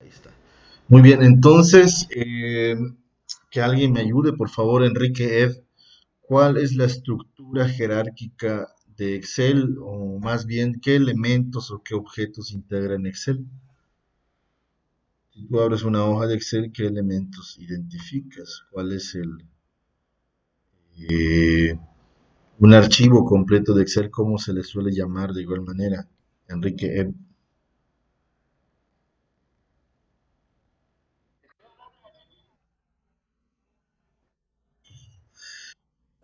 Está. Muy bien, entonces, que alguien me ayude, por favor, Enrique Ed. ¿Cuál es la estructura jerárquica de Excel? O más bien, ¿qué elementos o qué objetos integra en Excel? Si tú abres una hoja de Excel, ¿qué elementos identificas? ¿Cuál es eh, un archivo completo de Excel? ¿Cómo se le suele llamar de igual manera? Enrique Ed.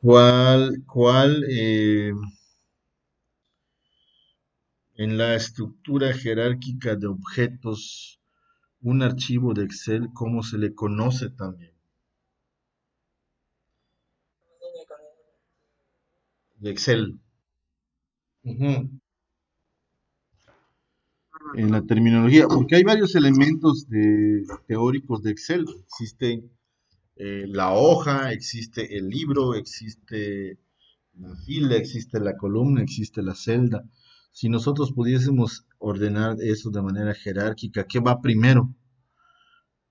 ¿Cuál en la estructura jerárquica de objetos, un archivo de Excel, cómo se le conoce también? De Excel. Ujú. En la terminología, porque hay varios elementos teóricos de Excel. Existe la hoja, existe el libro, existe la fila, existe la columna, existe la celda. Si nosotros pudiésemos ordenar eso de manera jerárquica, ¿qué va primero?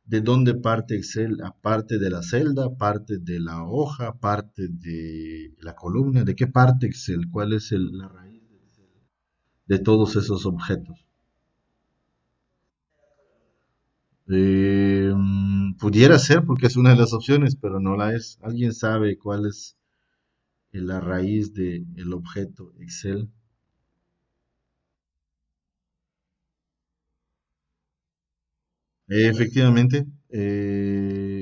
¿De dónde parte Excel? ¿Aparte de la celda, parte de la hoja, parte de la columna? ¿De qué parte Excel? ¿Cuál es la raíz de todos esos objetos? Pudiera ser porque es una de las opciones, pero no la es. ¿Alguien sabe cuál es la raíz del objeto Excel? Efectivamente,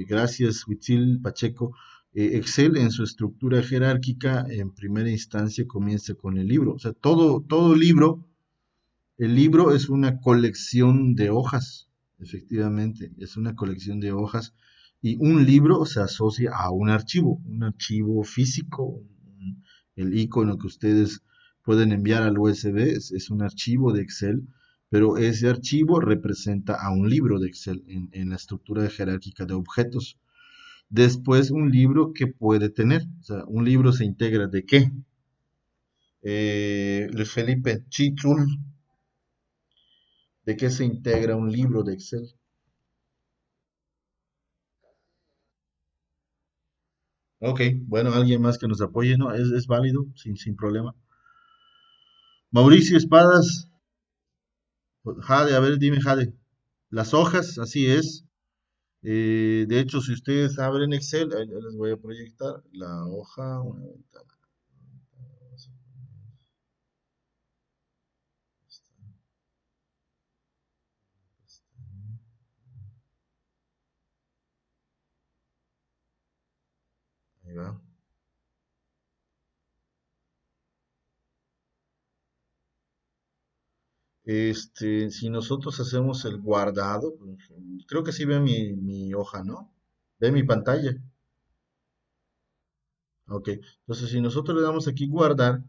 gracias, Huitzil Pacheco. Excel en su estructura jerárquica, en primera instancia, comienza con el libro. O sea, todo libro, el libro es una colección de hojas, efectivamente, es una colección de hojas. Y un libro se asocia a un archivo físico, el icono que ustedes pueden enviar al USB es un archivo de Excel, pero ese archivo representa a un libro de Excel en la estructura jerárquica de objetos. Después, un libro que puede tener, o sea, un libro se integra de qué? Luis Felipe Chitzul, ¿de qué se integra un libro de Excel? Ok, bueno, alguien más que nos apoye, ¿no? Es válido, sin problema. Mauricio Espadas, Jade, a ver, dime, Jade. Las hojas, así es. De hecho, si ustedes abren Excel, ahí les voy a proyectar la hoja, una ventana. Ahí va. Si nosotros hacemos el guardado, creo que sí ve mi hoja, ¿no? Ve mi pantalla. Ok, entonces si nosotros le damos aquí guardar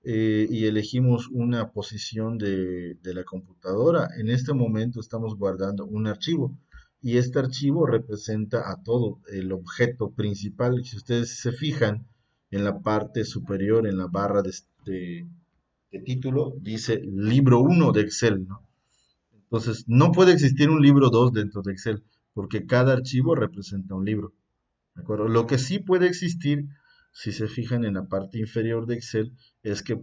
y elegimos una posición de la computadora, en este momento estamos guardando un archivo y este archivo representa a todo el objeto principal. Si ustedes se fijan en la parte superior, en la barra de título, dice libro uno de Excel, ¿no? Entonces, no puede existir un libro 2 dentro de Excel, porque cada archivo representa un libro. ¿De acuerdo? Lo que sí puede existir, si se fijan en la parte inferior de Excel, es que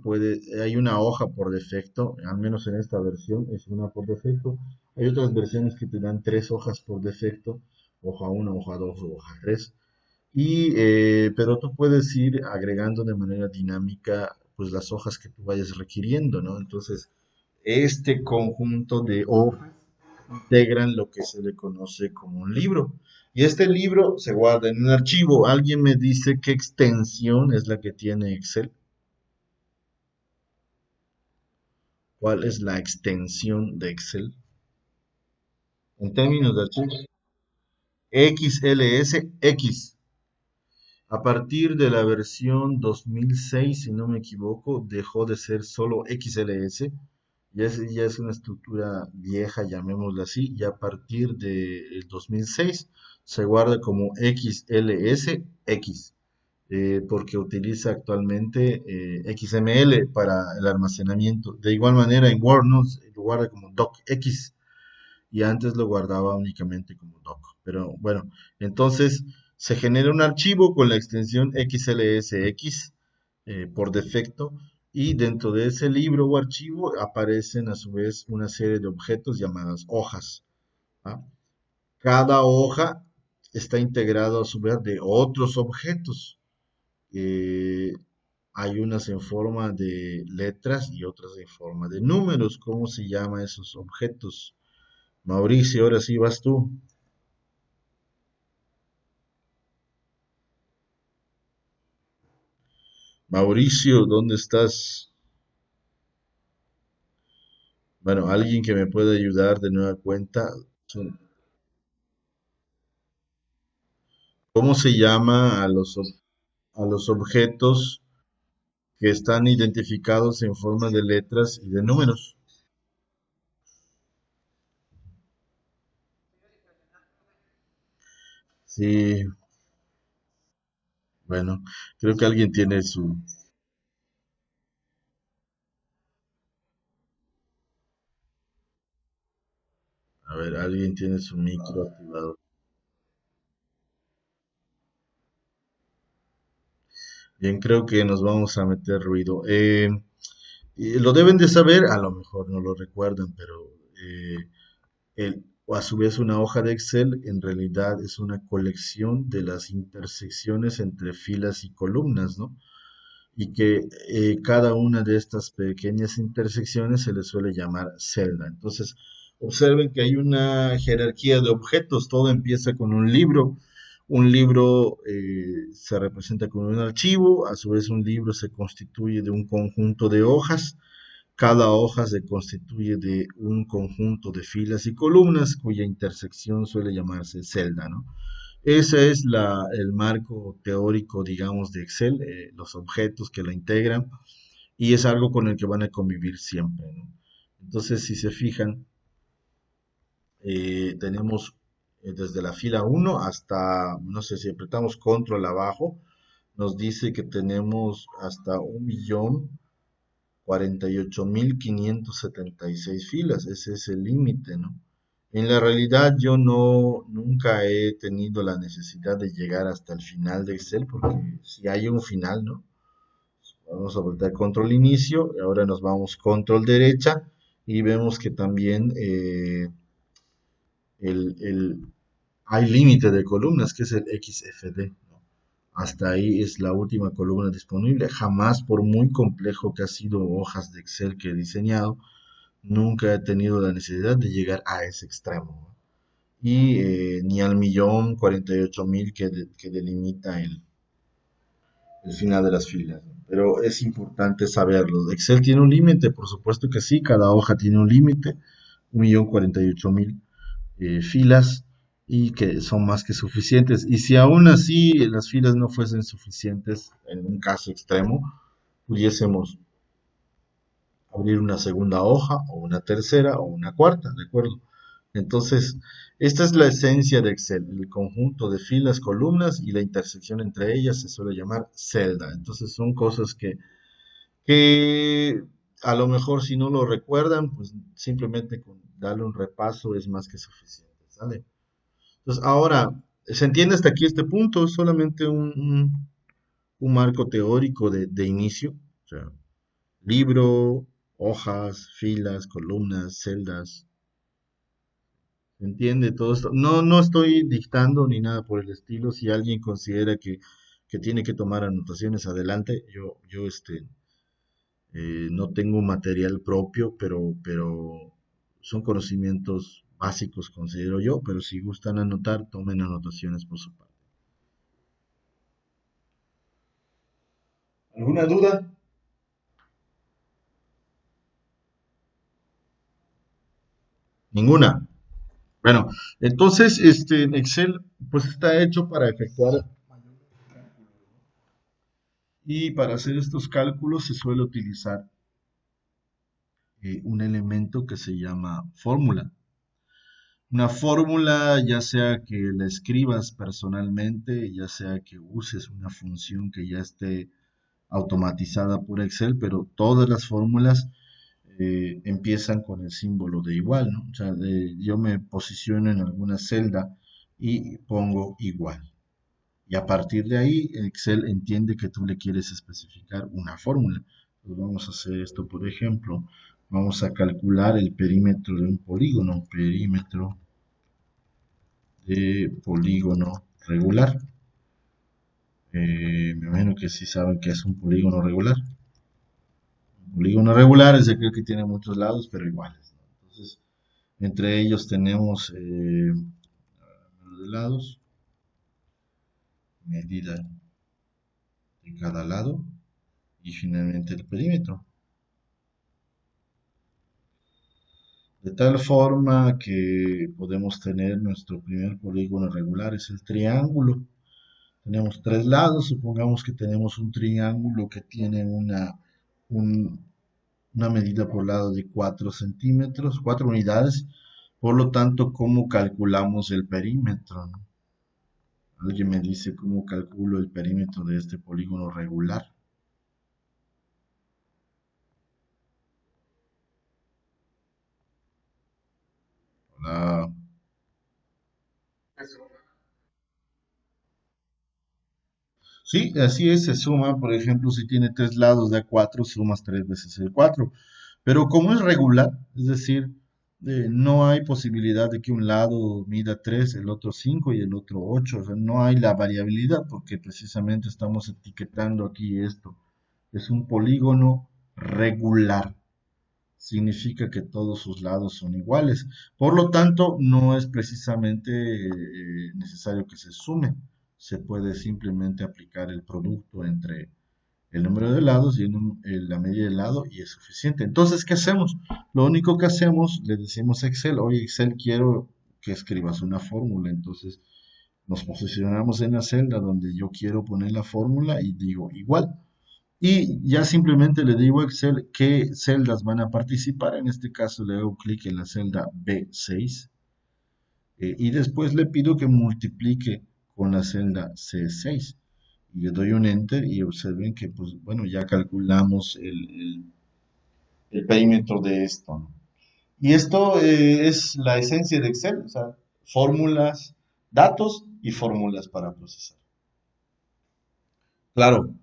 hay una hoja por defecto, al menos en esta versión es una por defecto. Hay otras versiones que te dan tres hojas por defecto, hoja uno, hoja 2 o hoja 3. Pero tú puedes ir agregando de manera dinámica pues las hojas que tú vayas requiriendo, ¿no? Entonces, este conjunto de hojas integran lo que se le conoce como un libro. Y este libro se guarda en un archivo. ¿Alguien me dice qué extensión es la que tiene Excel? ¿Cuál es la extensión de Excel? En términos de archivos, XLS X. A partir de la versión 2006, si no me equivoco, dejó de ser solo XLS. Ya es una estructura vieja, llamémosla así, y a partir del 2006 se guarda como XLS X, porque utiliza actualmente XML para el almacenamiento. De igual manera en Word, ¿no? Se guarda como docx. y antes lo guardaba únicamente como doc. Pero bueno, entonces se genera un archivo con la extensión XLSX por defecto y dentro de ese libro o archivo aparecen a su vez una serie de objetos llamadas hojas. ¿Ah? Cada hoja está integrada a su vez de otros objetos. Eh, Hay unas en forma de letras y otras en forma de números. ¿Cómo se llaman esos objetos? Mauricio, ahora sí vas tú. Mauricio, ¿dónde estás? Bueno, alguien que me pueda ayudar de nueva cuenta. ¿Cómo se llama a los objetos que están identificados en forma de letras y de números? Sí, bueno, creo que alguien tiene a ver, alguien tiene su micro activado. Bien, creo que nos vamos a meter ruido. Y lo deben de saber, a lo mejor no lo recuerdan, pero o a su vez una hoja de Excel en realidad es una colección de las intersecciones entre filas y columnas, ¿no? Y que cada una de estas pequeñas intersecciones se le suele llamar celda. Entonces, observen que hay una jerarquía de objetos, todo empieza con un libro se representa con un archivo, a su vez un libro se constituye de un conjunto de hojas, cada hoja se constituye de un conjunto de filas y columnas cuya intersección suele llamarse celda, ¿no? Ese es el marco teórico, digamos, de Excel, los objetos que la integran, y es algo con el que van a convivir siempre, ¿no? Entonces, si se fijan, tenemos desde la fila uno hasta, no sé, si apretamos control abajo, nos dice que tenemos hasta 1.048.576 filas. Ese es el límite, ¿no? En la realidad yo nunca he tenido la necesidad de llegar hasta el final de Excel porque si hay un final, ¿no? Vamos a apretar control inicio, y ahora nos vamos control derecha y vemos que también el, hay límite de columnas que es el XFD, ¿no? Hasta ahí es la última columna disponible. Jamás, por muy complejo que ha sido hojas de Excel que he diseñado, nunca he tenido la necesidad de llegar a ese extremo, ¿no? Y ni al 1.048.000 que delimita el final de las filas, ¿no? Pero es importante saberlo. Excel tiene un límite, por supuesto que sí, cada hoja tiene un límite, 1.048.000 filas y que son más que suficientes. Y si aún así las filas no fuesen suficientes, en un caso extremo, pudiésemos abrir una segunda hoja o una tercera o una cuarta, ¿de acuerdo? Entonces, esta es la esencia de Excel, el conjunto de filas, columnas y la intersección entre ellas se suele llamar celda. Entonces, son cosas que a lo mejor si no lo recuerdan, pues simplemente con darle un repaso es más que suficiente, ¿sale? Entonces, ahora, ¿se entiende hasta aquí este punto? Es solamente un marco teórico de inicio. O sea, libro, hojas, filas, columnas, celdas. ¿Se entiende todo esto? No, no estoy dictando ni nada por el estilo. Si alguien considera que tiene que tomar anotaciones, adelante. No tengo material propio, pero son conocimientos básicos, considero yo. Pero si gustan anotar, tomen anotaciones por su parte. ¿Alguna duda? Ninguna. Bueno, entonces, Excel, pues está hecho para efectuar y para hacer estos cálculos se suele utilizar un elemento que se llama fórmula. Una fórmula, ya sea que la escribas personalmente, ya sea que uses una función que ya esté automatizada por Excel, pero todas las fórmulas empiezan con el símbolo de igual, ¿no? O sea, yo me posiciono en alguna celda y pongo igual. Y a partir de ahí, Excel entiende que tú le quieres especificar una fórmula. Entonces vamos a hacer esto, por ejemplo, vamos a calcular el perímetro de un polígono, perímetro de polígono regular. Me imagino que sí saben que es un polígono regular. Un polígono regular es aquel que tiene muchos lados, pero iguales, ¿no? Entonces, entre ellos tenemos número de lados, medida de cada lado y finalmente el perímetro. De tal forma que podemos tener nuestro primer polígono regular, es el triángulo. Tenemos tres lados, supongamos que tenemos un triángulo que tiene un- una medida por lado de 4 centímetros, 4 unidades. Por lo tanto, ¿cómo calculamos el perímetro, no? Alguien me dice cómo calculo el perímetro de este polígono regular. Hola. Sí, así es, se suma, por ejemplo, si tiene tres lados de A4, sumas tres veces el 4. Pero como es regular, es decir, no hay posibilidad de que un lado mida 3, el otro 5 y el otro 8. O sea, no hay la variabilidad porque precisamente estamos etiquetando aquí esto. Es un polígono regular. Significa que todos sus lados son iguales. Por lo tanto, no es precisamente necesario que se sume. Se puede simplemente aplicar el producto entre el número de lados y la medida del lado y es suficiente. Entonces, ¿qué hacemos? Lo único que hacemos, le decimos a Excel, oye Excel, quiero que escribas una fórmula. Entonces, nos posicionamos en la celda donde yo quiero poner la fórmula y digo igual. Y ya simplemente le digo a Excel qué celdas van a participar. En este caso le hago clic en la celda B6 y después le pido que multiplique con la celda C6. Y le doy un Enter y observen que, pues, bueno, ya calculamos el perímetro de esto, ¿no? Y esto es la esencia de Excel, o sea, fórmulas, datos y fórmulas para procesar. Claro,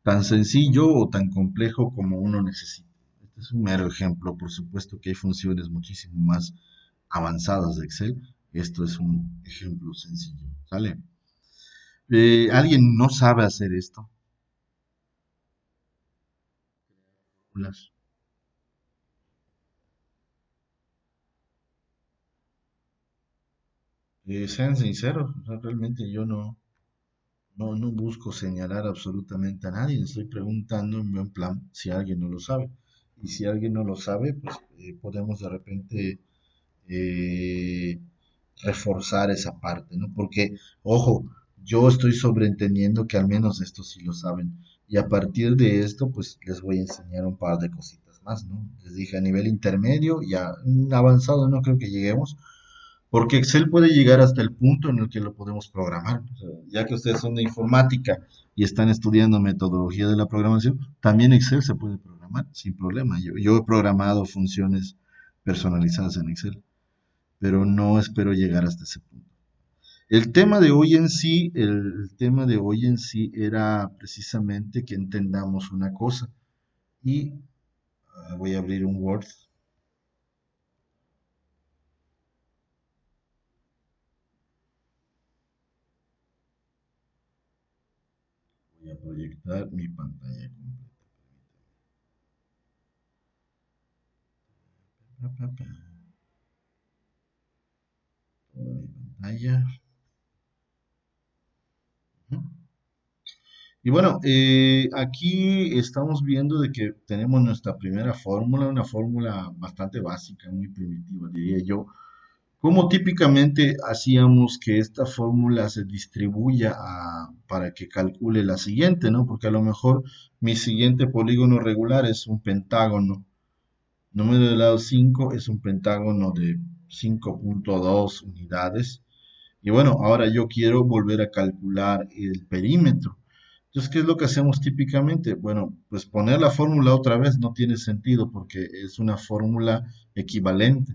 tan sencillo o tan complejo como uno necesite. Este es un mero ejemplo, por supuesto que hay funciones muchísimo más avanzadas de Excel. Esto es un ejemplo sencillo, ¿sale? ¿Alguien no sabe hacer esto? Las- sean sinceros, o sea, realmente yo no busco señalar absolutamente a nadie, estoy preguntando en buen plan si alguien no lo sabe. Y si alguien no lo sabe, pues podemos de repente eh, reforzar esa parte, ¿no? Porque, ojo, yo estoy sobreentendiendo que al menos esto sí lo saben. Y a partir de esto, pues les voy a enseñar un par de cositas más, ¿no? Les dije a nivel intermedio, ya avanzado no creo que lleguemos, porque Excel puede llegar hasta el punto en el que lo podemos programar. O sea, ya que ustedes son de informática y están estudiando metodología de la programación, también Excel se puede programar sin problema. Yo he programado funciones personalizadas en Excel, pero no espero llegar hasta ese punto. El tema de hoy en sí era precisamente que entendamos una cosa. Y voy a abrir un Word, voy a proyectar mi pantalla completa. Toda mi pantalla. Ujú. Y bueno, aquí estamos viendo de que tenemos nuestra primera fórmula, una fórmula bastante básica, muy primitiva, diría yo. Como típicamente hacíamos que esta fórmula se distribuya para que calcule la siguiente, ¿no? Porque a lo mejor mi siguiente polígono regular es un pentágono. Número de lado 5 es un pentágono de 5,2 unidades. Y bueno, ahora yo quiero volver a calcular el perímetro. Entonces, ¿qué es lo que hacemos típicamente? Bueno, pues poner la fórmula otra vez no tiene sentido porque es una fórmula equivalente.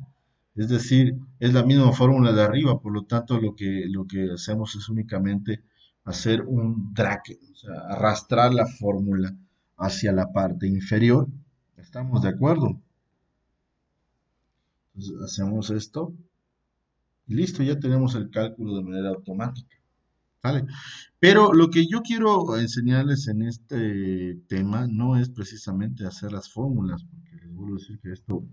Es decir, es la misma fórmula de arriba, por lo tanto lo que hacemos es únicamente hacer un drag, o sea, arrastrar la fórmula hacia la parte inferior. ¿Estamos de acuerdo? Entonces hacemos esto y listo, ya tenemos el cálculo de manera automática. ¿Vale? Pero lo que yo quiero enseñarles en este tema no es precisamente hacer las fórmulas, porque les vuelvo a decir que esto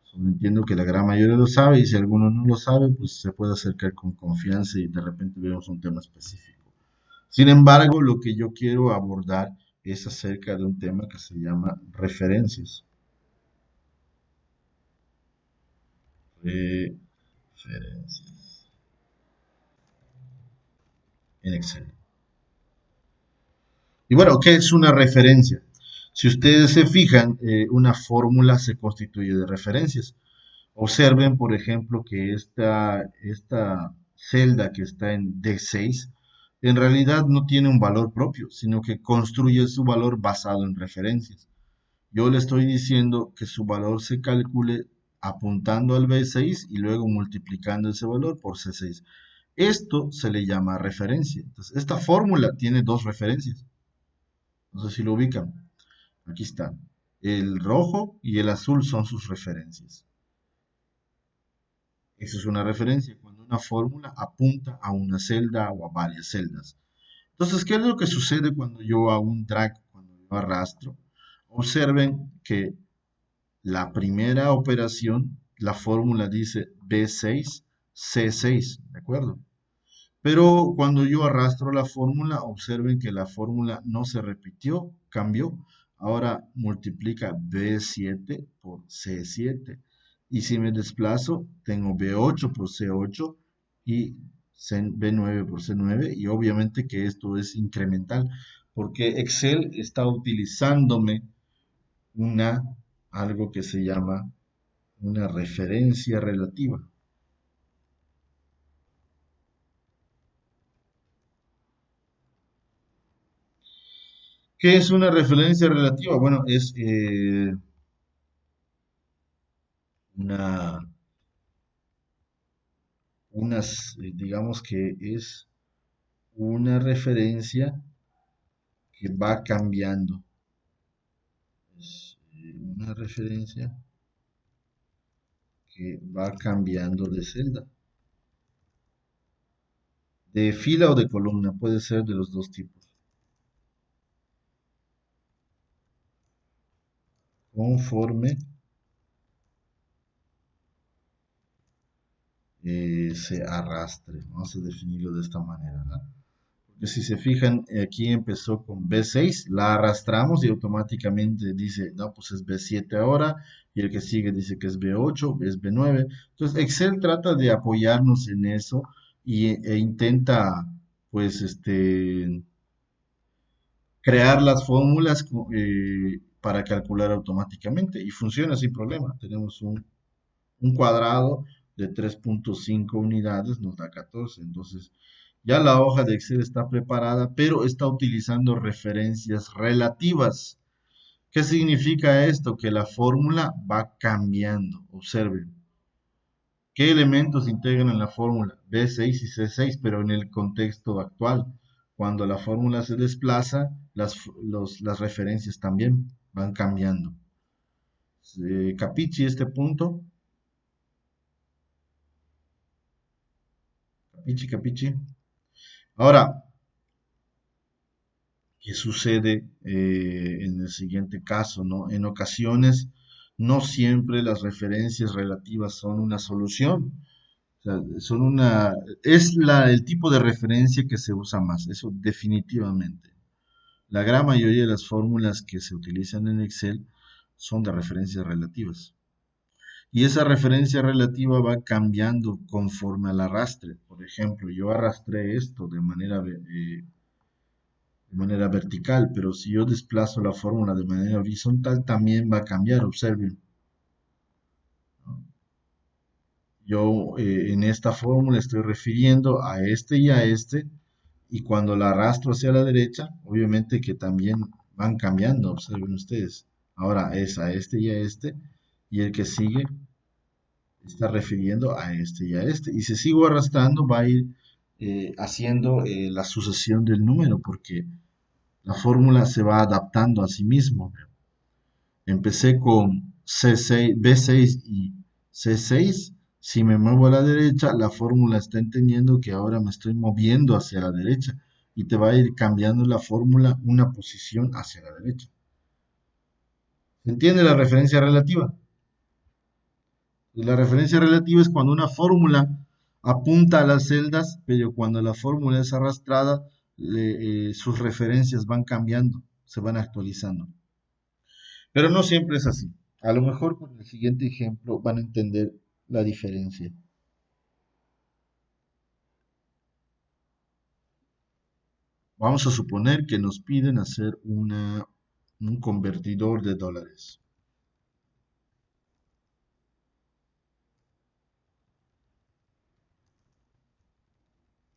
solo entiendo que la gran mayoría lo sabe y si alguno no lo sabe, pues se puede acercar con confianza y de repente vemos un tema específico. Sin embargo, lo que yo quiero abordar es acerca de un tema que se llama referencias. Referencias en Excel. Y bueno, ¿qué es una referencia? Si ustedes se fijan, una fórmula se constituye de referencias. Observen, por ejemplo, que esta celda que está en D6 en realidad no tiene un valor propio, sino que construye su valor basado en referencias. Yo le estoy diciendo que su valor se calcule apuntando al B6 y luego multiplicando ese valor por C6. Esto se le llama referencia. Entonces, esta fórmula tiene dos referencias. No sé si lo ubican. Aquí está. El rojo y el azul son sus referencias. Eso es una referencia cuando una fórmula apunta a una celda o a varias celdas. Entonces, ¿qué es lo que sucede cuando yo hago un drag, cuando yo arrastro? Observen que la primera operación, la fórmula dice B6, C6, ¿de acuerdo? Pero cuando yo arrastro la fórmula, observen que la fórmula no se repitió, cambió. Ahora multiplica B7 por C7. Y si me desplazo, tengo B8 por C8 y B9 por C9. Y obviamente que esto es incremental, porque Excel está utilizándome una, algo que se llama una referencia relativa. ¿Qué es una referencia relativa? Bueno, es una, digamos que es una referencia que va cambiando. Es una referencia que va cambiando de celda. De fila o de columna, puede ser de los dos tipos. Conforme se arrastre. Vamos a definirlo de esta manera, ¿no? Porque si se fijan, aquí empezó con B6, la arrastramos y automáticamente dice, no, pues es B7 ahora, y el que sigue dice que es B8, es B9. Entonces, Excel trata de apoyarnos en eso e intenta, pues, crear las fórmulas para calcular automáticamente y funciona sin problema. Tenemos un cuadrado de 3.5 unidades, nos da 14. Entonces, ya la hoja de Excel está preparada, pero está utilizando referencias relativas. ¿Qué significa esto? Que la fórmula va cambiando. Observen. ¿Qué elementos integran en la fórmula? B6 y C6, pero en el contexto actual. Cuando la fórmula se desplaza, las referencias también van cambiando. ¿Capichi este punto? Capichi, capichi. Ahora, ¿qué sucede en el siguiente caso, ¿no? En ocasiones, no siempre las referencias relativas son una solución. O sea, el tipo de referencia que se usa más, eso definitivamente. La gran mayoría de las fórmulas que se utilizan en Excel son de referencias relativas. Y esa referencia relativa va cambiando conforme al arrastre. Por ejemplo, yo arrastré esto de manera vertical, pero si yo desplazo la fórmula de manera horizontal, también va a cambiar, observen. Yo en esta fórmula estoy refiriendo a este y a este, y cuando la arrastro hacia la derecha, obviamente que también van cambiando, observen ustedes. Ahora es a este, y el que sigue está refiriendo a este y a este. Y si sigo arrastrando, va a ir haciendo la sucesión del número, porque la fórmula se va adaptando a sí mismo. Empecé con C6, B6 y C6. Si me muevo a la derecha, la fórmula está entendiendo que ahora me estoy moviendo hacia la derecha y te va a ir cambiando la fórmula una posición hacia la derecha. ¿Se entiende la referencia relativa? La referencia relativa es cuando una fórmula apunta a las celdas, pero cuando la fórmula es arrastrada, sus referencias van cambiando, se van actualizando. Pero no siempre es así. A lo mejor con el siguiente ejemplo van a entender la diferencia. Vamos a suponer que nos piden hacer un convertidor de dólares.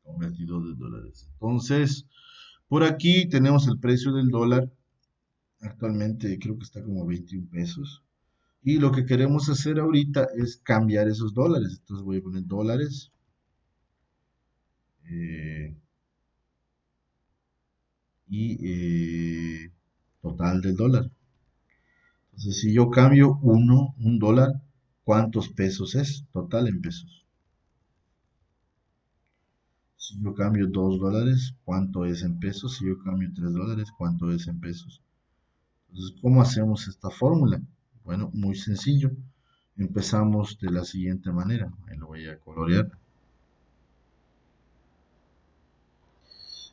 Convertidor de dólares. Entonces, por aquí tenemos el precio del dólar. Actualmente creo que está como 21 pesos. Y lo que queremos hacer ahorita es cambiar esos dólares. Entonces voy a poner dólares. eh, y total del dólar. Entonces, si yo cambio un dólar, ¿cuántos pesos es? Total en pesos. Si yo cambio $2, ¿cuánto es en pesos? Si yo cambio $3, ¿cuánto es en pesos? Entonces, ¿cómo hacemos esta fórmula? Bueno, muy sencillo. Empezamos de la siguiente manera. Ahí lo voy a colorear.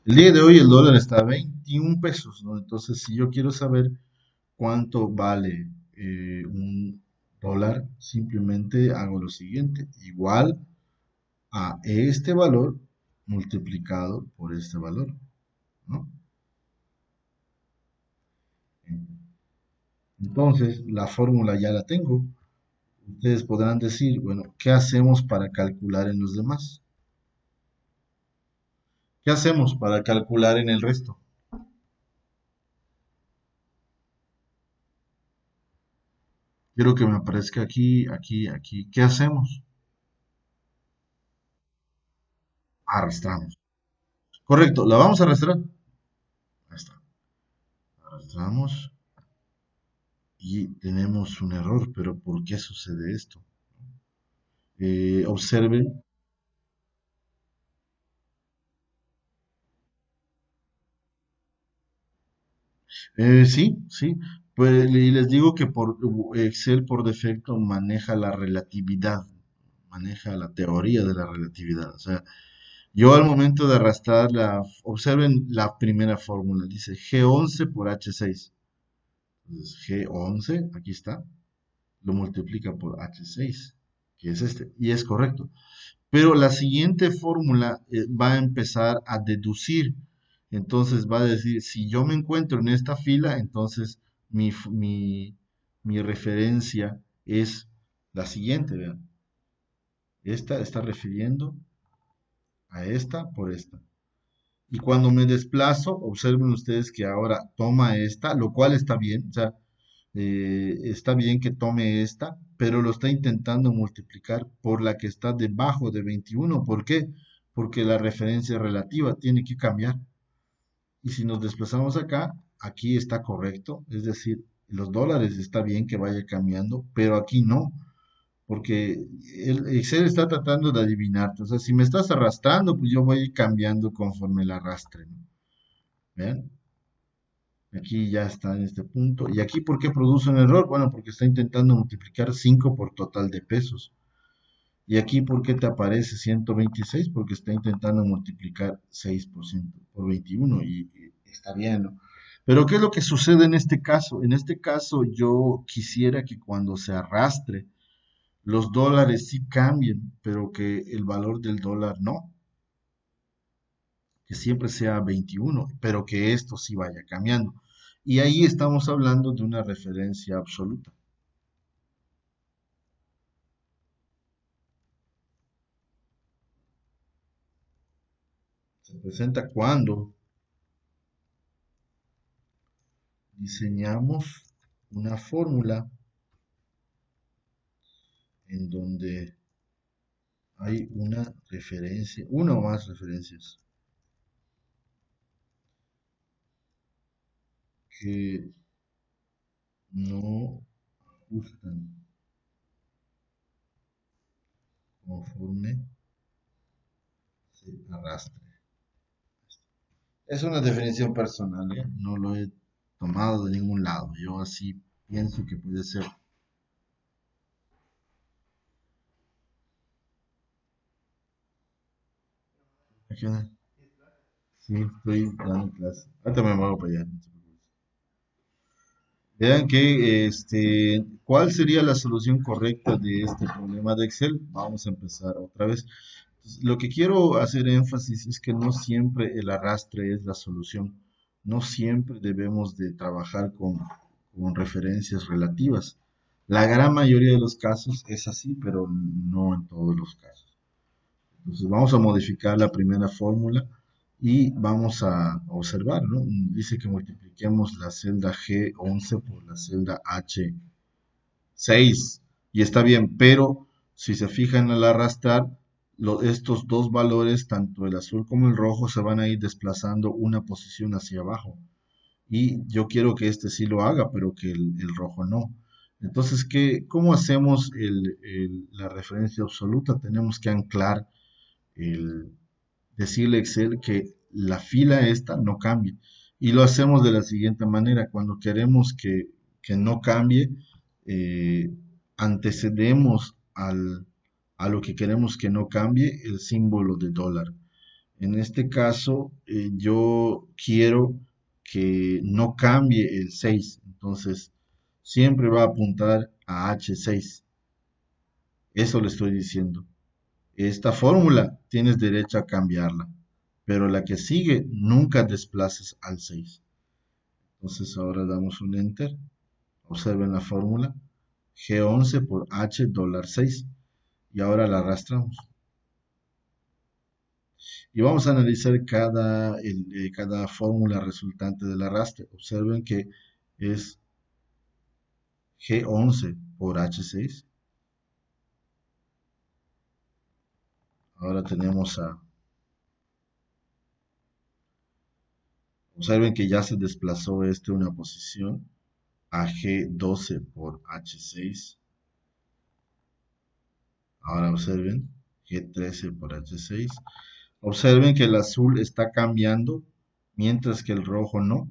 El día de hoy el dólar está a 21 pesos, ¿no? Entonces, si yo quiero saber cuánto vale un dólar, simplemente hago lo siguiente. Igual a este valor multiplicado por este valor, ¿no? Entonces, la fórmula ya la tengo. Ustedes podrán decir, bueno, ¿qué hacemos para calcular en los demás? ¿Qué hacemos para calcular en el resto? Quiero que me aparezca aquí, aquí, aquí. ¿Qué hacemos? Arrastramos. Correcto, la vamos a arrastrar. Ahí está. Arrastramos y tenemos un error, pero ¿por qué sucede esto? Observen. Sí, sí. Pues, y les digo que por Excel por defecto maneja la relatividad, maneja la teoría de la relatividad. O sea, yo al momento de arrastrar observen la primera fórmula, dice G11 por H6. Entonces, G11, aquí está, lo multiplica por H6, que es este, y es correcto. Pero la siguiente fórmula va a empezar a deducir. Entonces va a decir, si yo me encuentro en esta fila, entonces mi, f- mi, mi referencia es la siguiente, vean. Esta está refiriendo a esta por esta. Y cuando me desplazo, observen ustedes que ahora toma esta, lo cual está bien, o sea, está bien que tome esta, pero lo está intentando multiplicar por la que está debajo de 21. ¿Por qué? Porque la referencia relativa tiene que cambiar. Y si nos desplazamos acá, aquí está correcto, es decir, los dólares está bien que vaya cambiando, pero aquí no, porque el Excel está tratando de adivinarte. O sea, si me estás arrastrando, pues yo voy a ir cambiando conforme el arrastre, ¿no? ¿Vean? Aquí ya está en este punto. ¿Y aquí por qué produce un error? Bueno, porque está intentando multiplicar 5 por total de pesos. ¿Y aquí por qué te aparece 126? Porque está intentando multiplicar 6% por 21 y está bien, ¿no? Pero ¿qué es lo que sucede en este caso? En este caso yo quisiera que cuando se arrastre los dólares sí cambien, pero que el valor del dólar no, que siempre sea 21, pero que esto sí vaya cambiando. Y ahí estamos hablando de una referencia absoluta. Se presenta cuando diseñamos una fórmula en donde hay una referencia, una o más referencias que no ajustan conforme se arrastre. Es una definición personal, ¿eh? No lo he tomado de ningún lado. Yo así pienso que puede ser. ¿Qué onda? Sí, estoy dando clase. Ahorita me muevo para allá. No te preocupes. Vean que, ¿cuál sería la solución correcta de este problema de Excel? Vamos a empezar otra vez. Entonces, lo que quiero hacer énfasis es que no siempre el arrastre es la solución. No siempre debemos de trabajar con referencias relativas. La gran mayoría de los casos es así, pero no en todos los casos. Entonces vamos a modificar la primera fórmula y vamos a observar, ¿no? Dice que multipliquemos la celda G11 por la celda H6 y está bien, pero si se fijan al arrastrar, estos dos valores, tanto el azul como el rojo, se van a ir desplazando una posición hacia abajo. Y yo quiero que este sí lo haga, pero que el rojo no. Entonces, ¿cómo hacemos la referencia absoluta? Tenemos que anclar el decirle a Excel que la fila esta no cambie. Y lo hacemos de la siguiente manera. Cuando queremos que no cambie, eh, antecedemos a lo que queremos que no cambie el símbolo de dólar. En este caso, yo quiero que no cambie el 6. Entonces, siempre va a apuntar a H6. Eso le estoy diciendo. Esta fórmula tienes derecho a cambiarla, pero la que sigue nunca desplaces al 6. Entonces ahora damos un enter. Observen la fórmula. G11 por H dólar 6. Y ahora la arrastramos. Y vamos a analizar cada fórmula resultante del arrastre. Observen que es G11 por H6. Ahora tenemos observen que ya se desplazó una posición a G12 por H6. Ahora observen G13 por H6. Observen que el azul está cambiando mientras que el rojo no.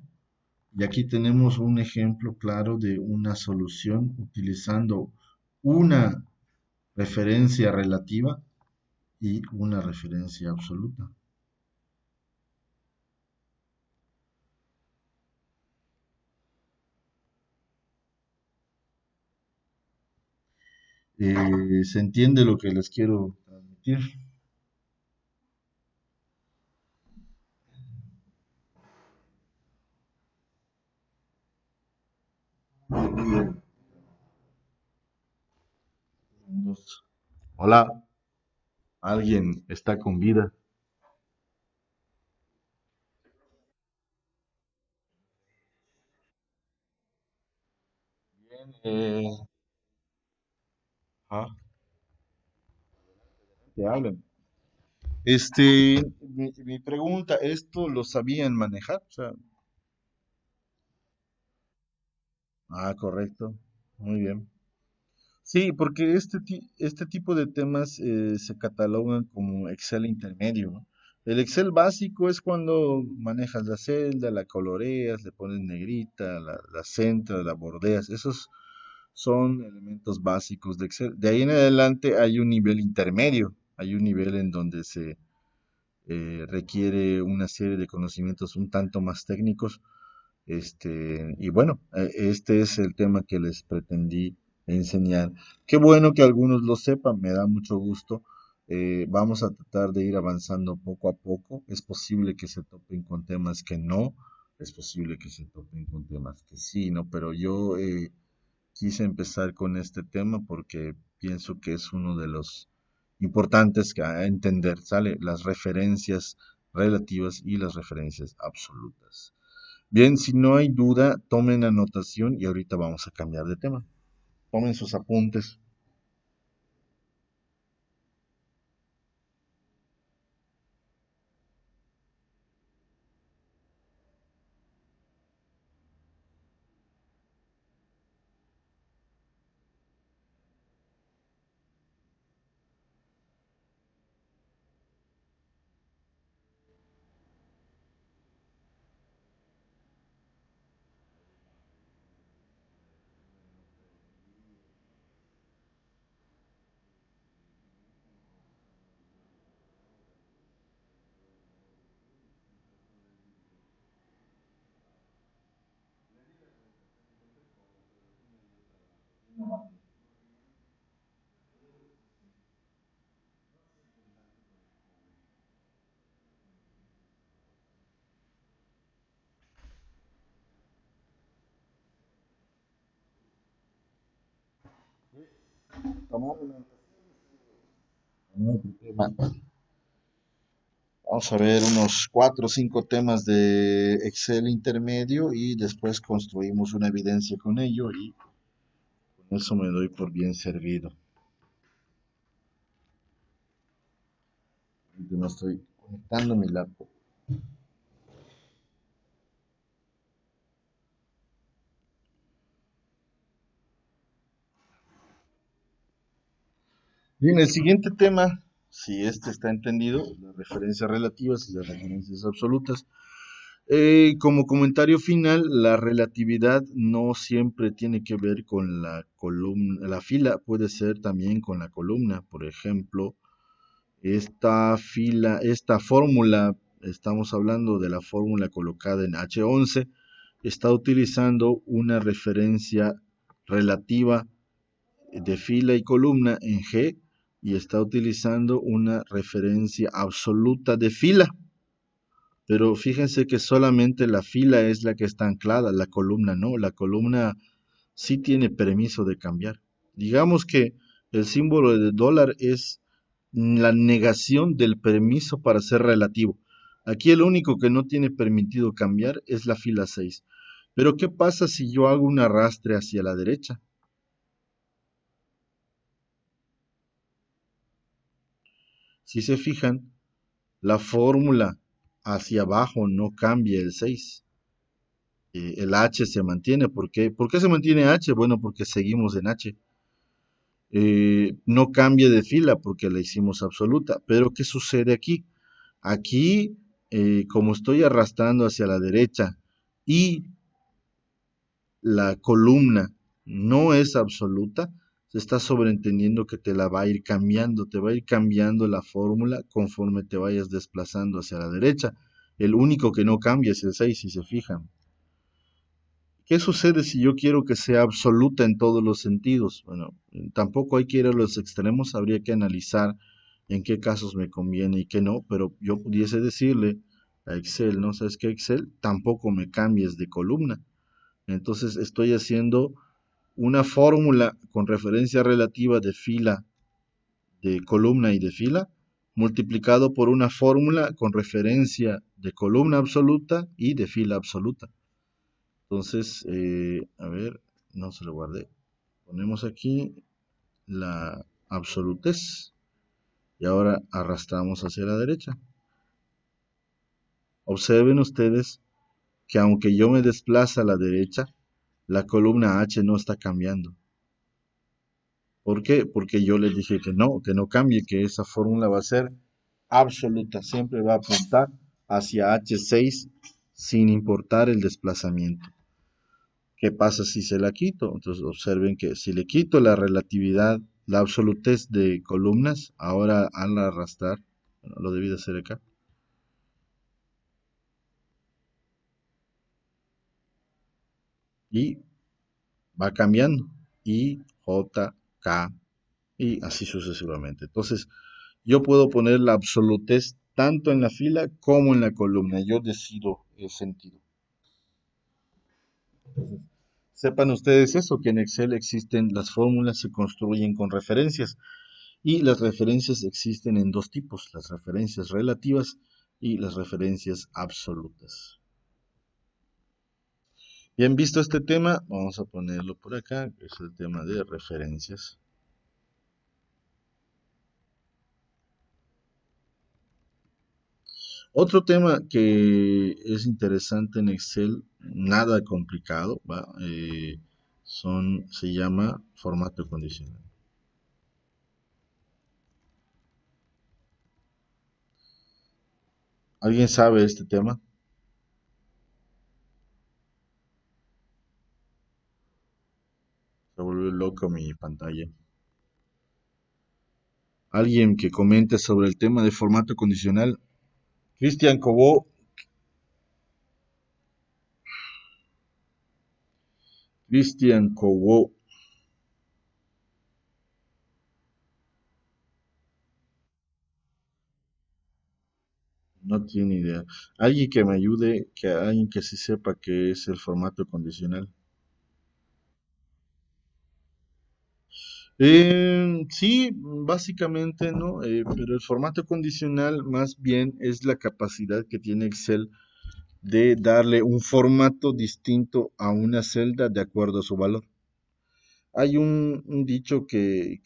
Y aquí tenemos un ejemplo claro de una solución utilizando una referencia relativa y una referencia absoluta. ¿Se entiende lo que les quiero transmitir? Hola, ¿alguien está con vida? Eh, ah, te hablan. Mi pregunta, ¿esto lo sabían manejar? O sea, correcto, muy bien. Sí, porque este tipo de temas se catalogan como Excel intermedio, ¿no? El Excel básico es cuando manejas la celda, la coloreas, le pones negrita, la centras, la bordeas. Esos son elementos básicos de Excel. De ahí en adelante hay un nivel intermedio, hay un nivel en donde se requiere una serie de conocimientos un tanto más técnicos. Y bueno, este es el tema que les pretendí enseñar. Qué bueno que algunos lo sepan, me da mucho gusto. Vamos a tratar de ir avanzando poco a poco. Es posible que se topen con temas que no, es posible que se topen con temas que sí, ¿no? Pero yo quise empezar con este tema porque pienso que es uno de los importantes a entender, ¿sale? Las referencias relativas y las referencias absolutas. Bien, si no hay duda, tomen anotación y ahorita vamos a cambiar de tema. Tomen sus apuntes. Vamos a ver unos 4 o 5 temas de Excel intermedio y después construimos una evidencia con ello y con eso me doy por bien servido. No estoy conectando mi laptop. Bien, el siguiente tema, si este está entendido, las referencias relativas y las referencias absolutas. Como comentario final, la relatividad no siempre tiene que ver con la columna, la fila puede ser también con la columna. Por ejemplo, esta fórmula, estamos hablando de la fórmula colocada en H11, está utilizando una referencia relativa de fila y columna en G y está utilizando una referencia absoluta de fila. Pero fíjense que solamente la fila es la que está anclada, la columna no, la columna sí tiene permiso de cambiar. Digamos que el símbolo de dólar es la negación del permiso para ser relativo. Aquí el único que no tiene permitido cambiar es la fila 6. Pero ¿qué pasa si yo hago un arrastre hacia la derecha? Si se fijan, la fórmula hacia abajo no cambia el 6. El H se mantiene. ¿Por qué se mantiene H? Bueno, porque seguimos en H. No cambia de fila porque la hicimos absoluta. Pero ¿qué sucede aquí? Aquí, como estoy arrastrando hacia la derecha y la columna no es absoluta, se está sobreentendiendo que te la va a ir cambiando, te va a ir cambiando la fórmula conforme te vayas desplazando hacia la derecha. El único que no cambia es el 6, si se fijan. ¿Qué sucede si yo quiero que sea absoluta en todos los sentidos? Bueno, tampoco hay que ir a los extremos, habría que analizar en qué casos me conviene y qué no, pero yo pudiese decirle a Excel, ¿no? ¿Sabes qué, Excel? Tampoco me cambies de columna. Entonces estoy haciendo una fórmula con referencia relativa de fila, de columna y de fila, multiplicado por una fórmula con referencia de columna absoluta y de fila absoluta. Entonces, a ver, no se lo guardé. Ponemos aquí la absolutez y ahora arrastramos hacia la derecha. Observen ustedes que aunque yo me desplace a la derecha, la columna H no está cambiando. ¿Por qué? Porque yo les dije que no cambie, que esa fórmula va a ser absoluta, siempre va a apuntar hacia H6 sin importar el desplazamiento. ¿Qué pasa si se la quito? Entonces observen que si le quito la relatividad, la absolutez de columnas, ahora al arrastrar, bueno, lo debí de hacer acá, y va cambiando, I, J, K, y así sucesivamente. Entonces, yo puedo poner la absolutez tanto en la fila como en la columna. Yo decido el sentido. Sepan ustedes eso, que en Excel existen las fórmulas, se construyen con referencias y las referencias existen en dos tipos, las referencias relativas y las referencias absolutas. Bien visto este tema, vamos a ponerlo por acá, que es el tema de referencias. Otro tema que es interesante en Excel, nada complicado, ¿va? Se llama formato condicional. ¿Alguien sabe este tema? Se volvió loco mi pantalla. Alguien que comente sobre el tema de formato condicional. Cristian Cobó, Cristian Cobó, no tiene idea. Alguien que me ayude, que alguien que sí sepa qué es el formato condicional. Sí, básicamente, ¿no? Pero el formato condicional más bien es la capacidad que tiene Excel de darle un formato distinto a una celda de acuerdo a su valor. Hay un dicho que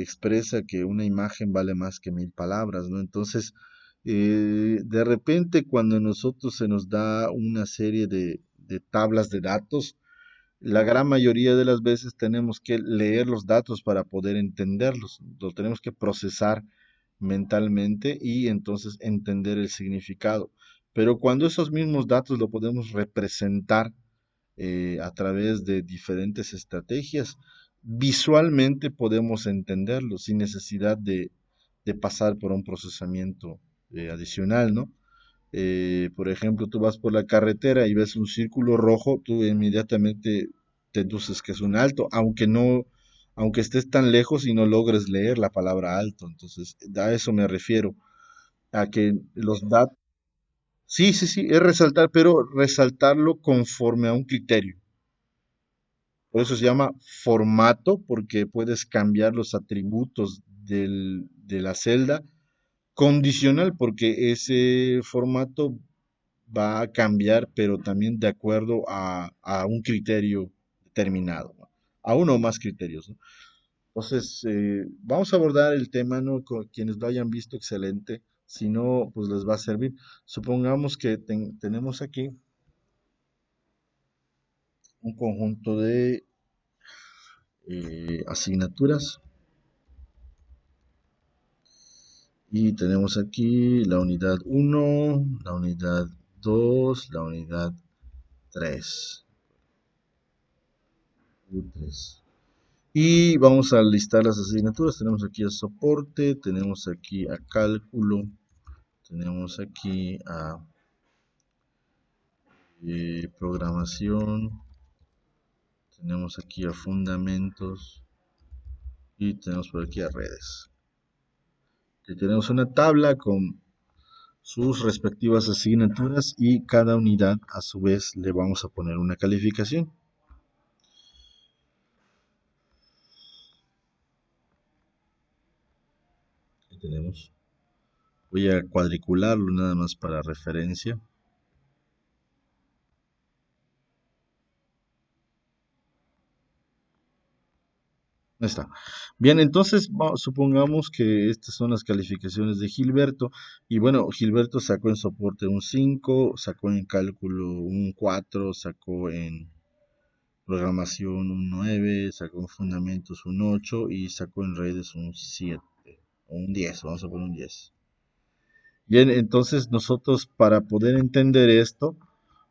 expresa que una imagen vale más que mil palabras, ¿no? Entonces, de repente cuando a nosotros se nos da una serie de tablas de datos, la gran mayoría de las veces tenemos que leer los datos para poder entenderlos, los tenemos que procesar mentalmente y entonces entender el significado. Pero cuando esos mismos datos lo podemos representar a través de diferentes estrategias, visualmente podemos entenderlo sin necesidad de pasar por un procesamiento adicional, ¿no? Por ejemplo, tú vas por la carretera y ves un círculo rojo, tú inmediatamente te deduces que es un alto, aunque estés tan lejos y no logres leer la palabra alto. Entonces, a eso me refiero, a que los datos, sí, sí, sí, es resaltar, pero resaltarlo conforme a un criterio. Por eso se llama formato, porque puedes cambiar los atributos de la celda. Condicional, porque ese formato va a cambiar, pero también de acuerdo a un criterio determinado, ¿no? A uno o más criterios, ¿no? Entonces, vamos a abordar el tema, ¿no? Con quienes lo hayan visto, excelente. Si no, pues les va a servir. Supongamos que tenemos aquí un conjunto de asignaturas y tenemos aquí la unidad uno, la unidad 2, la unidad 3. U3. Y vamos a listar las asignaturas. Tenemos aquí a soporte, tenemos aquí a cálculo, tenemos aquí a programación, tenemos aquí a fundamentos y tenemos por aquí a redes. Aquí tenemos una tabla con sus respectivas asignaturas y cada unidad a su vez le vamos a poner una calificación. Aquí tenemos. Voy a cuadricularlo nada más para referencia. Ahí está. Bien, entonces supongamos que estas son las calificaciones de Gilberto. Y bueno, Gilberto sacó en soporte un 5, sacó en cálculo un 4, sacó en programación un 9, sacó en fundamentos un 8 y sacó en redes un 7 o un 10. Vamos a poner un 10. Bien, entonces nosotros para poder entender esto,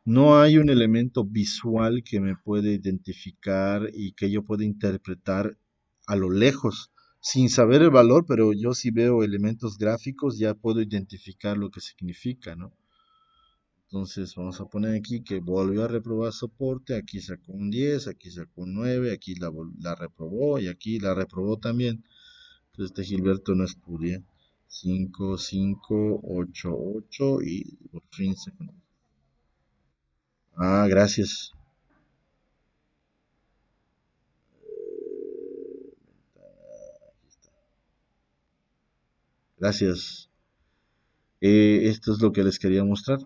no hay un elemento visual que me pueda identificar y que yo pueda interpretar a lo lejos, sin saber el valor, pero yo si veo elementos gráficos ya puedo identificar lo que significa, ¿no? Entonces vamos a poner aquí que volvió a reprobar soporte, aquí sacó un 10, aquí sacó un 9, aquí la reprobó y aquí la reprobó también. Entonces este Gilberto no estudia. 5, 5, 8, 8 y por fin se... Ah, gracias. Gracias. Esto es lo que les quería mostrar.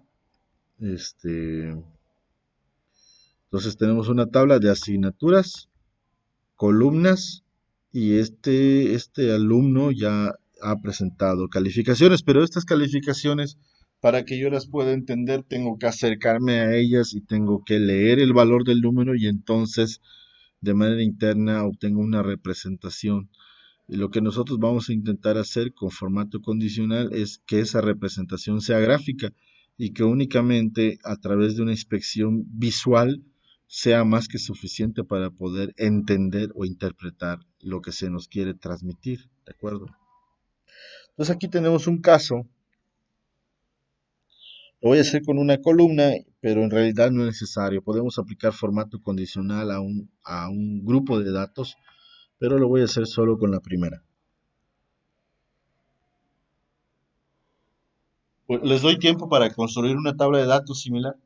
Este, entonces tenemos una tabla de asignaturas, columnas, y este alumno ya ha presentado calificaciones, pero estas calificaciones, para que yo las pueda entender, tengo que acercarme a ellas y tengo que leer el valor del número y entonces de manera interna obtengo una representación. Y lo que nosotros vamos a intentar hacer con formato condicional es que esa representación sea gráfica y que únicamente a través de una inspección visual sea más que suficiente para poder entender o interpretar lo que se nos quiere transmitir, ¿de acuerdo? Entonces aquí tenemos un caso, lo voy a hacer con una columna, pero en realidad no es necesario. Podemos aplicar formato condicional a un grupo de datos, pero lo voy a hacer solo con la primera. Pues, les doy tiempo para construir una tabla de datos similar.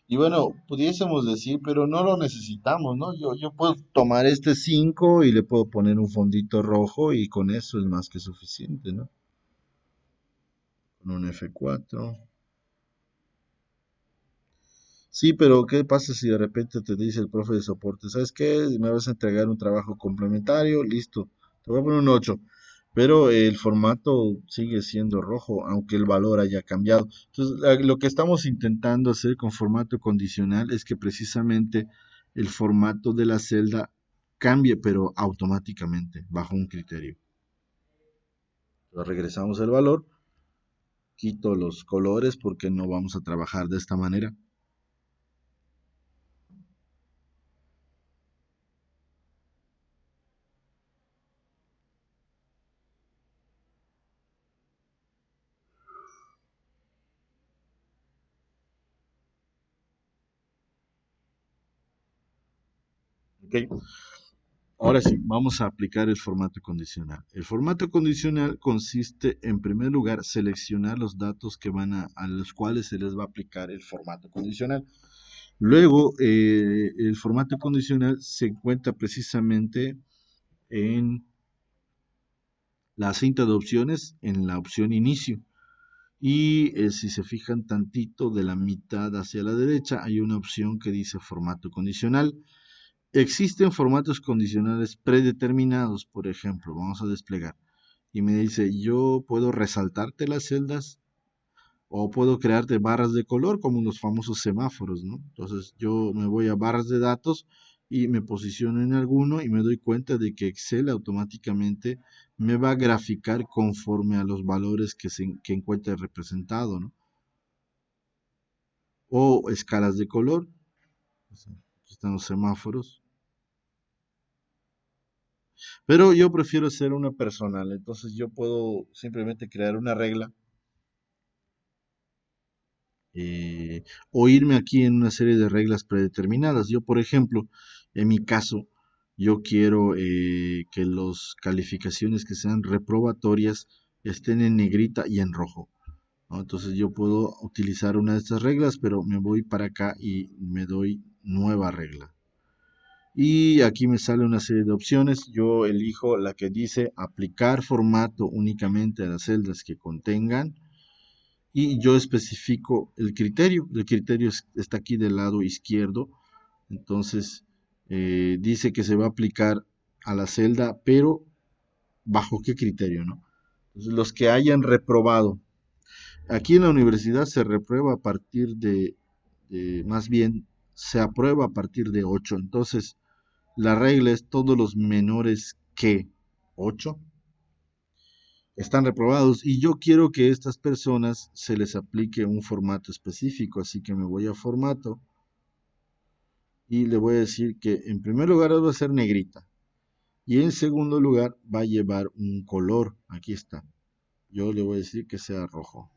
Y bueno, pudiésemos decir, pero no lo necesitamos, ¿no? Yo puedo tomar este 5 y le puedo poner un fondito rojo y con eso es más que suficiente, ¿no? Con un F4. Sí, pero ¿qué pasa si de repente te dice el profe de soporte? ¿Sabes qué? Me vas a entregar un trabajo complementario, listo. Te voy a poner un 8, pero el formato sigue siendo rojo, aunque el valor haya cambiado. Entonces, lo que estamos intentando hacer con formato condicional es que precisamente el formato de la celda cambie, pero automáticamente, bajo un criterio. Entonces, regresamos el valor, quito los colores porque no vamos a trabajar de esta manera. ¿Ok? Ahora sí, vamos a aplicar el formato condicional. El formato condicional consiste, en primer lugar, seleccionar los datos a los cuales se les va a aplicar el formato condicional. Luego, el formato condicional se encuentra precisamente en la cinta de opciones, en la opción inicio. Y si se fijan tantito de la mitad hacia la derecha, hay una opción que dice formato condicional. Existen formatos condicionales predeterminados, por ejemplo, vamos a desplegar. Y me dice, yo puedo resaltarte las celdas o puedo crearte barras de color como los famosos semáforos, ¿no? Entonces yo me voy a barras de datos y me posiciono en alguno y me doy cuenta de que Excel automáticamente me va a graficar conforme a los valores que encuentre representado, ¿no? O escalas de color. Aquí están los semáforos. Pero yo prefiero ser una personal, entonces yo puedo simplemente crear una regla o irme aquí en una serie de reglas predeterminadas. Yo, por ejemplo, en mi caso, yo quiero que las calificaciones que sean reprobatorias estén en negrita y en rojo, ¿no? Entonces yo puedo utilizar una de estas reglas, pero me voy para acá y me doy nueva regla. Y aquí me sale una serie de opciones. Yo elijo la que dice aplicar formato únicamente a las celdas que contengan y yo especifico el criterio. El criterio está aquí del lado izquierdo. Entonces dice que se va a aplicar a la celda, pero ¿bajo qué criterio, no? Entonces, los que hayan reprobado. Aquí en la universidad se reprueba a partir más bien, se aprueba a partir de 8. Entonces, la regla es todos los menores que 8 están reprobados y yo quiero que a estas personas se les aplique un formato específico, así que me voy a formato y le voy a decir que en primer lugar va a ser negrita y en segundo lugar va a llevar un color, aquí está, yo le voy a decir que sea rojo.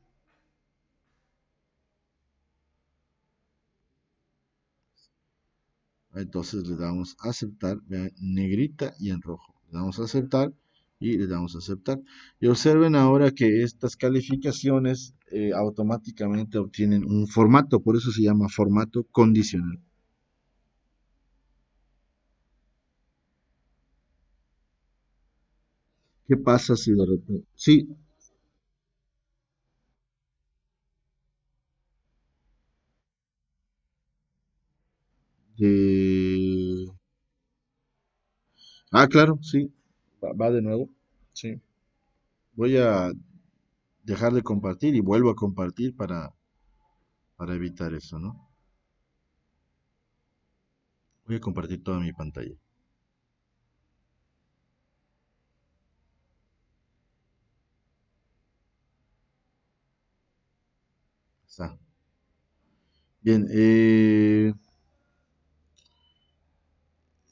Entonces le damos a aceptar, vean, negrita y en rojo. Le damos a aceptar y le damos a aceptar. Y observen ahora que estas calificaciones automáticamente obtienen un formato, por eso se llama formato condicional. ¿Qué pasa si de repente... Sí, de... Ah, claro, sí, va de nuevo. Sí, voy a dejar de compartir y vuelvo a compartir para evitar eso, ¿no? Voy a compartir toda mi pantalla. Está. Bien,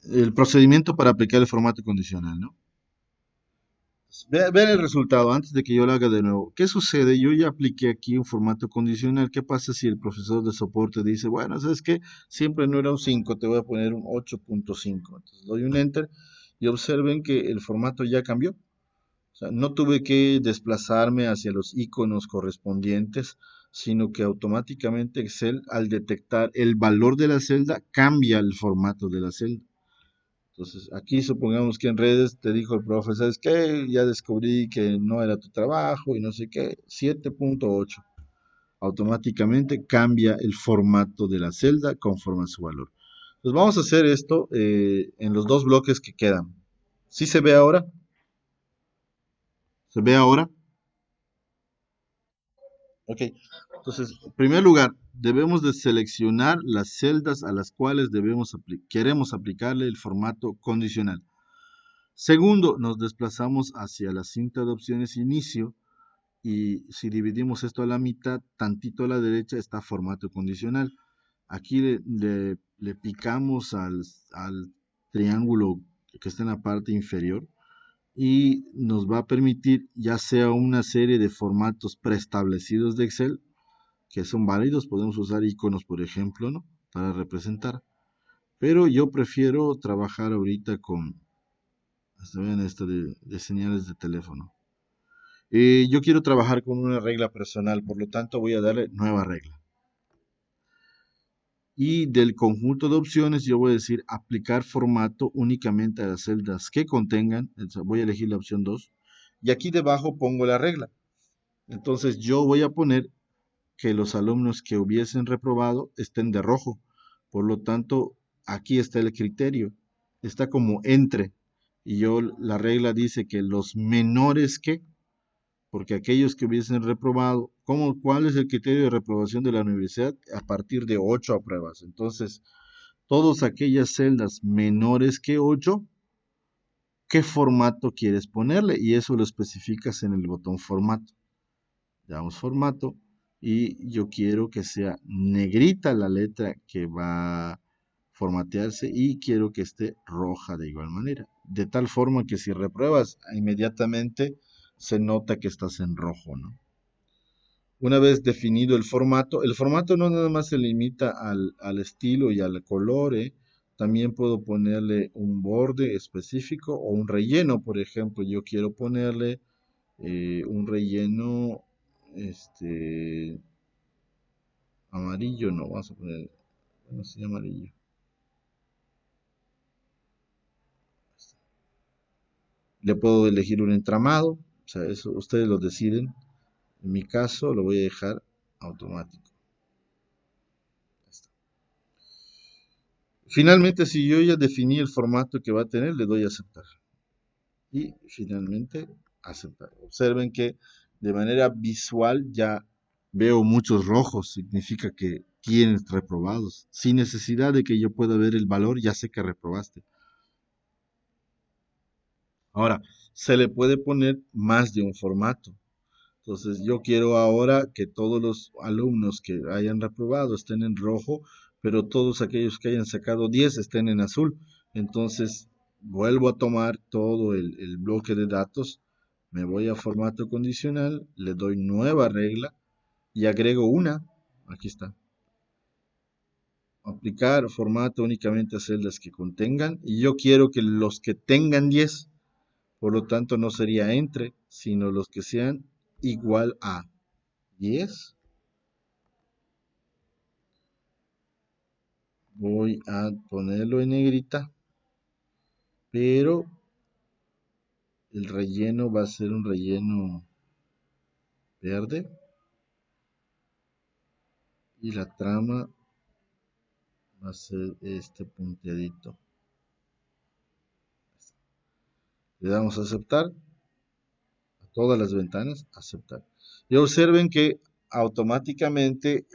el procedimiento para aplicar el formato condicional, ¿no? Vean el resultado antes de que yo lo haga de nuevo. ¿Qué sucede? Yo ya apliqué aquí un formato condicional. ¿Qué pasa si el profesor de soporte dice, bueno, ¿sabes qué? Siempre no era un 5, te voy a poner un 8.5. Entonces doy un enter y observen que el formato ya cambió. O sea, no tuve que desplazarme hacia los iconos correspondientes, sino que automáticamente Excel, al detectar el valor de la celda, cambia el formato de la celda. Entonces, aquí supongamos que en redes te dijo el profe, ¿sabes qué? Ya descubrí que no era tu trabajo y no sé qué, 7.8. Automáticamente cambia el formato de la celda conforme a su valor. Entonces, vamos a hacer esto en los dos bloques que quedan. ¿Sí se ve ahora? ¿Se ve ahora? Ok. Entonces, en primer lugar, debemos de seleccionar las celdas a las cuales queremos aplicarle el formato condicional. Segundo, nos desplazamos hacia la cinta de opciones inicio y si dividimos esto a la mitad, tantito a la derecha está formato condicional. Aquí le picamos al triángulo que está en la parte inferior y nos va a permitir ya sea una serie de formatos preestablecidos de Excel que son válidos, podemos usar iconos, por ejemplo, ¿no? Para representar. Pero yo prefiero trabajar ahorita con, hasta vean esto de señales de teléfono. Yo quiero trabajar con una regla personal, por lo tanto voy a darle nueva regla. Y del conjunto de opciones yo voy a decir aplicar formato únicamente a las celdas que contengan, voy a elegir la opción 2 y aquí debajo pongo la regla. Entonces yo voy a poner que los alumnos que hubiesen reprobado estén de rojo. Por lo tanto, aquí está el criterio. Está como entre. Y yo, la regla dice que los menores que, porque aquellos que hubiesen reprobado, ¿cuál es el criterio de reprobación de la universidad? A partir de 8 apruebas. Entonces, todas aquellas celdas menores que 8, ¿qué formato quieres ponerle? Y eso lo especificas en el botón formato. Le damos formato y yo quiero que sea negrita la letra que va a formatearse y quiero que esté roja de igual manera. De tal forma que si repruebas, inmediatamente se nota que estás en rojo, ¿no? Una vez definido el formato no nada más se limita al estilo y al color, ¿eh? También puedo ponerle un borde específico o un relleno, por ejemplo, yo quiero ponerle un relleno este amarillo, no, vamos a poner, bueno, sí, amarillo. Le puedo elegir un entramado, o sea, eso ustedes lo deciden. En mi caso lo voy a dejar automático. Finalmente, si yo ya definí el formato que va a tener, le doy a aceptar. Y finalmente, aceptar. Observen que de manera visual ya veo muchos rojos, significa que tienes reprobados. Sin necesidad de que yo pueda ver el valor, ya sé que reprobaste. Ahora, se le puede poner más de un formato. Entonces, yo quiero ahora que todos los alumnos que hayan reprobado estén en rojo, pero todos aquellos que hayan sacado 10 estén en azul. Entonces, vuelvo a tomar todo el bloque de datos, me voy a formato condicional, le doy nueva regla y agrego una. Aquí está. Aplicar formato únicamente a celdas que contengan. Y yo quiero que los que tengan 10, Por lo tanto, no sería entre, sino los que sean igual a 10. Voy a ponerlo en negrita, pero el relleno va a ser un relleno verde y la trama va a ser este punteadito. Le damos a aceptar a todas las ventanas, aceptar. Y observen que automáticamente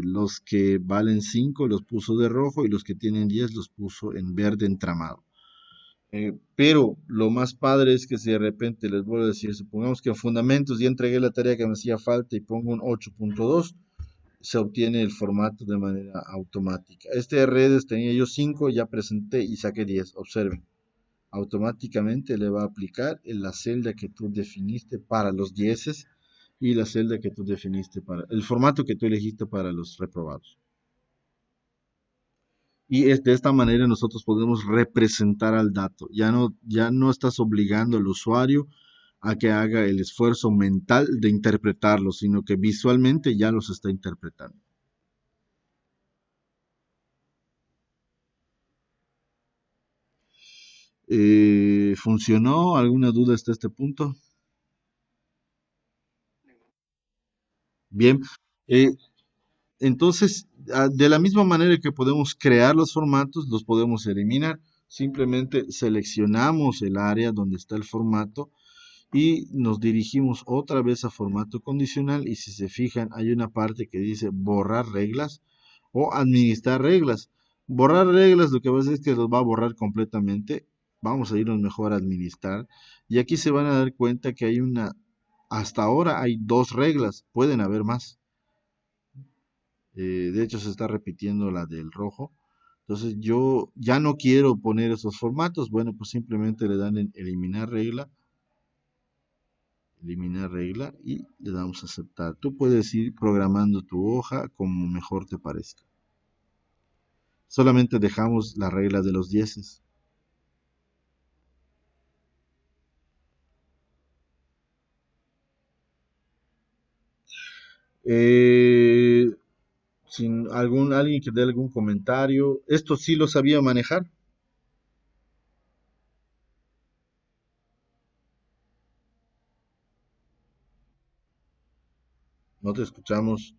los que valen 5 los puso de rojo y los que tienen 10 los puso en verde entramado. Pero lo más padre es que si de repente les vuelvo a decir, supongamos que en fundamentos ya entregué la tarea que me hacía falta y pongo un 8.2, se obtiene el formato de manera automática. Este de redes tenía yo 5, ya presenté y saqué 10. Observen, automáticamente le va a aplicar en la celda que tú definiste para los 10 y la celda que tú definiste para el formato que tú elegiste para los reprobados. Y de esta manera nosotros podemos representar al dato. Ya no estás obligando al usuario a que haga el esfuerzo mental de interpretarlo, sino que visualmente ya los está interpretando. ¿Funcionó? ¿Alguna duda hasta este punto? Bien. Eh, entonces, de la misma manera que podemos crear los formatos, los podemos eliminar. Simplemente seleccionamos el área donde está el formato y nos dirigimos otra vez a formato condicional y si se fijan hay una parte que dice borrar reglas o administrar reglas. Borrar reglas lo que va a hacer es que los va a borrar completamente. Vamos a irnos mejor a administrar y aquí se van a dar cuenta que hasta ahora hay dos reglas, pueden haber más. De hecho se está repitiendo la del rojo. Entonces yo ya no quiero poner esos formatos. Bueno, pues simplemente le dan en eliminar regla y le damos a aceptar. Tú puedes ir programando tu hoja como mejor te parezca. Solamente dejamos la regla de los dieces. Eh, Sin alguien que dé algún comentario. ¿Esto sí lo sabía manejar? No te escuchamos.